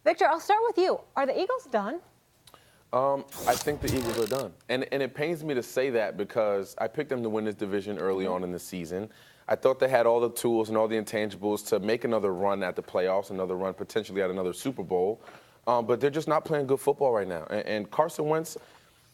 Victor, I'll start with you. Are the Eagles done? I think the Eagles are done. And it pains me to say that because I picked them to win this division early on in the season. I thought they had all the tools and all the intangibles to make another run at the playoffs, another run potentially at another Super Bowl. But they're just not playing good football right now. And Carson Wentz,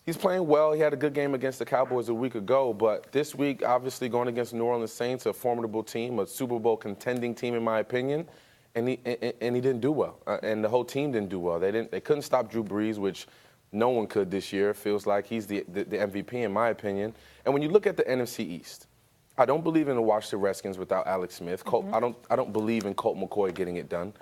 he's playing well. He had a good game against the Cowboys a week ago. But this week, obviously, going against New Orleans Saints, a formidable team, a Super Bowl contending team, in my opinion. And he didn't do well. And the whole team didn't do well. They couldn't stop Drew Brees, which no one could this year. It feels like he's the MVP, in my opinion. And when you look at the NFC East, I don't believe in the Washington Redskins without Alex Smith. I don't believe in Colt McCoy getting it done.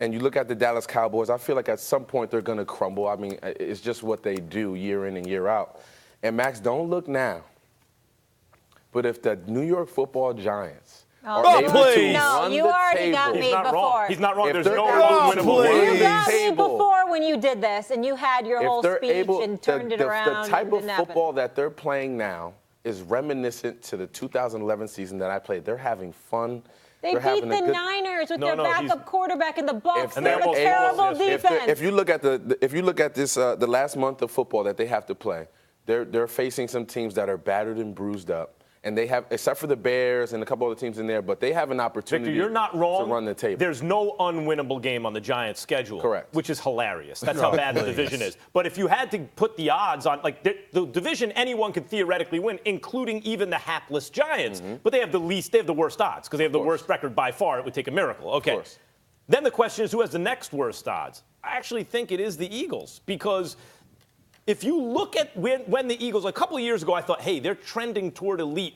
And you look at the Dallas Cowboys, I feel like at some point they're going to crumble. I mean, it's just what they do year in and year out. And, Max, don't look now. But if the New York Football Giants are able to run you the already table, got me before. He's not wrong. If There's they're no able to winnable run game. You got me table, before when you did this, and you had your whole they're speech able, and turned it around. The type and of didn't happen. football that they're playing now is reminiscent to the 2011 season that I played. They're having fun. They beat the Niners with their backup quarterback in the Bucs. They're a terrible defense. If you look at this the last month of football that they have to play, they're facing some teams that are battered and bruised up. And they have, except for the Bears and a couple other teams in there, but they have an opportunity Victor, you're not wrong. to run the table. There's no unwinnable game on the Giants' schedule. Correct. Which is hilarious. That's how bad the division is. But if you had to put the odds on, like, the division anyone could theoretically win, including even the hapless Giants. But they have the worst odds because they have the worst record by far. It would take a miracle. Okay. Then the question is, who has the next worst odds? I actually think it is the Eagles because if you look at when the Eagles, a couple of years ago, I thought, hey, they're trending toward elite.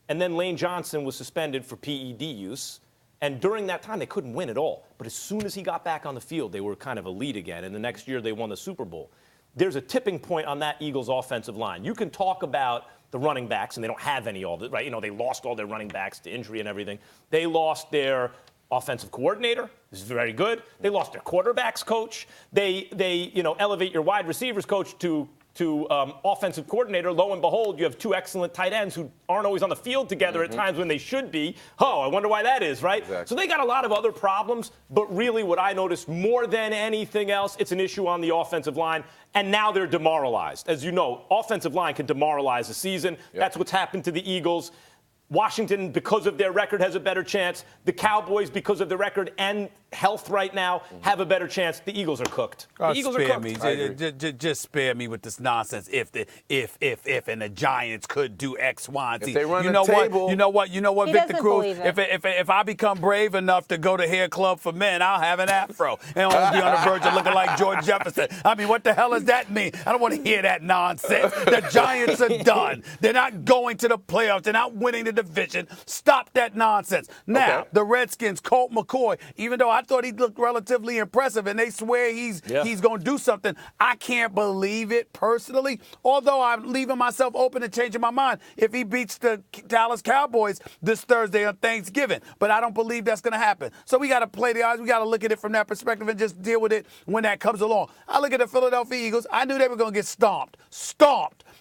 And then Lane Johnson was suspended for PED use. And during that time, they couldn't win at all. But as soon as he got back on the field, they were kind of elite again. And the next year, they won the Super Bowl. There's a tipping point on that Eagles offensive line. You can talk about the running backs, and they don't have any all, right? You know, they lost all their running backs to injury and everything. They lost their offensive coordinator. This is very good. They lost their quarterbacks coach. They elevate your wide receivers coach to offensive coordinator. Lo and behold, you have two excellent tight ends who aren't always on the field together at times when they should be. Oh, I wonder why that is, right? Exactly. So they got a lot of other problems, but really what I noticed more than anything else, it's an issue on the offensive line, and now they're demoralized. As you know, offensive line can demoralize a season. Yep. That's what's happened to the Eagles. Washington, because of their record, has a better chance. The Cowboys, because of their record and health right now, have a better chance. The Eagles are cooked. The Eagles are cooked. Just spare me with this nonsense. If and the Giants could do X, Y, and Z. If they run the table. You know what, He Victor doesn't Cruz? believe it. If I become brave enough to go to Hair Club for Men, I'll have an afro and I'll be on the verge of looking like George Jefferson. I mean, what the hell does that mean? I don't want to hear that nonsense. The Giants are done. They're not going to the playoffs. They're not winning the division. Stop that nonsense. Now, the Redskins, Colt McCoy, even though I thought he looked relatively impressive and they swear he's going to do something, I can't believe it personally, although I'm leaving myself open to changing my mind if he beats the Dallas Cowboys this Thursday on Thanksgiving. But I don't believe that's going to happen. So we got to play the odds. We got to look at it from that perspective and just deal with it when that comes along. I look at the Philadelphia Eagles. I knew they were going to get stomped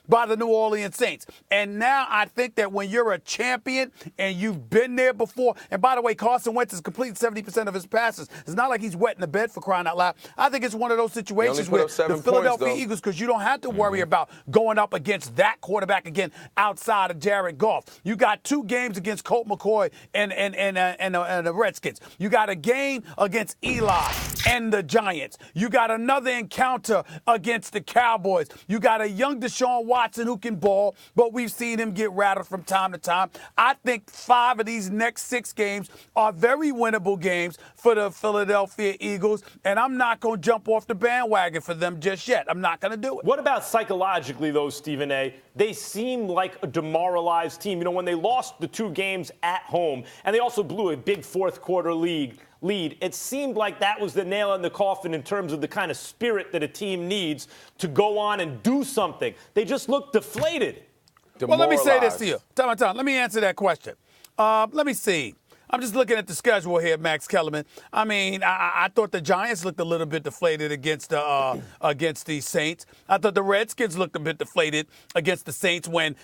by the New Orleans Saints. And now I think that when you're a champion and you've been there before, and by the way, Carson Wentz has completed 70% of his passes. It's not like he's wetting the bed for crying out loud. I think it's one of those situations where the Philadelphia Eagles, because you don't have to worry about going up against that quarterback again outside of Jared Goff. You got 2 games against Colt McCoy and the Redskins. You got a game against Eli and the Giants. You got another encounter against the Cowboys. You got a young Deshaun Watson who can ball, but we've seen him get rattled from time to time. I think 5 of these next 6 games are very winnable games for the Philadelphia Eagles, and I'm not going to jump off the bandwagon for them just yet. I'm not going to do it. What about psychologically, though, Stephen A.? They seem like a demoralized team. You know, when they lost the 2 games at home, and they also blew a big fourth-quarter lead, it seemed like that was the nail in the coffin in terms of the kind of spirit that a team needs to go on and do something. They just look deflated. Well, let me say this to you. Tom, let me answer that question. Let me see. I'm just looking at the schedule here, Max Kellerman. I mean, I thought the Giants looked a little bit deflated against the Saints. I thought the Redskins looked a bit deflated against the Saints when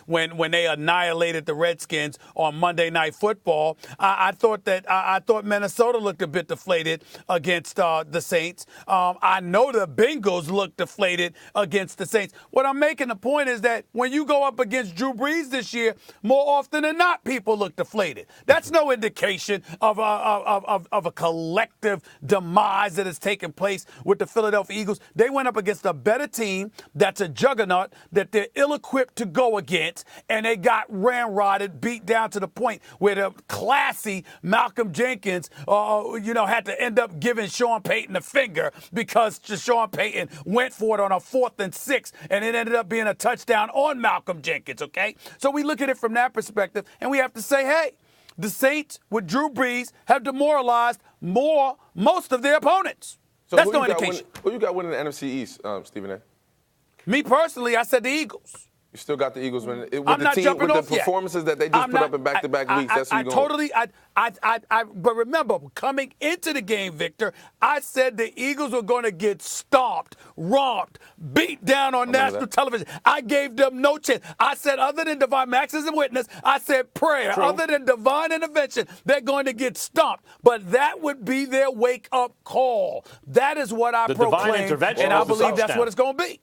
they annihilated the Redskins on Monday Night Football. I thought Minnesota looked a bit deflated against the Saints. I know the Bengals looked deflated against the Saints. What I'm making the point is that when you go up against Drew Brees this year, more often than not, people look deflated. That's no indication of a collective demise that has taken place with the Philadelphia Eagles. They went up against a better team that's a juggernaut that they're ill-equipped to go against, and they got ramrodded, beat down to the point where the classy Malcolm Jenkins, had to end up giving Sean Payton the finger because Sean Payton went for it on a 4th and 6, and it ended up being a touchdown on Malcolm Jenkins, okay? So we look at it from that perspective, and we have to say, hey, the Saints with Drew Brees have demoralized most of their opponents. So that's no indication. Who you got winning the NFC East, Stephen A? Me personally, I said the Eagles. You still got the Eagles winning with I'm the not team, jumping with off the performances that they just put up in back-to-back weeks. That's who you're going. But remember, coming into the game, Victor, I said the Eagles were going to get stomped, romped, beat down on national television. I gave them no chance. I said, other than divine, Max is a witness, I said prayer. True. Other than divine intervention, they're going to get stomped. But that would be their wake-up call. That is what I proclaim, and I believe that's what it's going to be.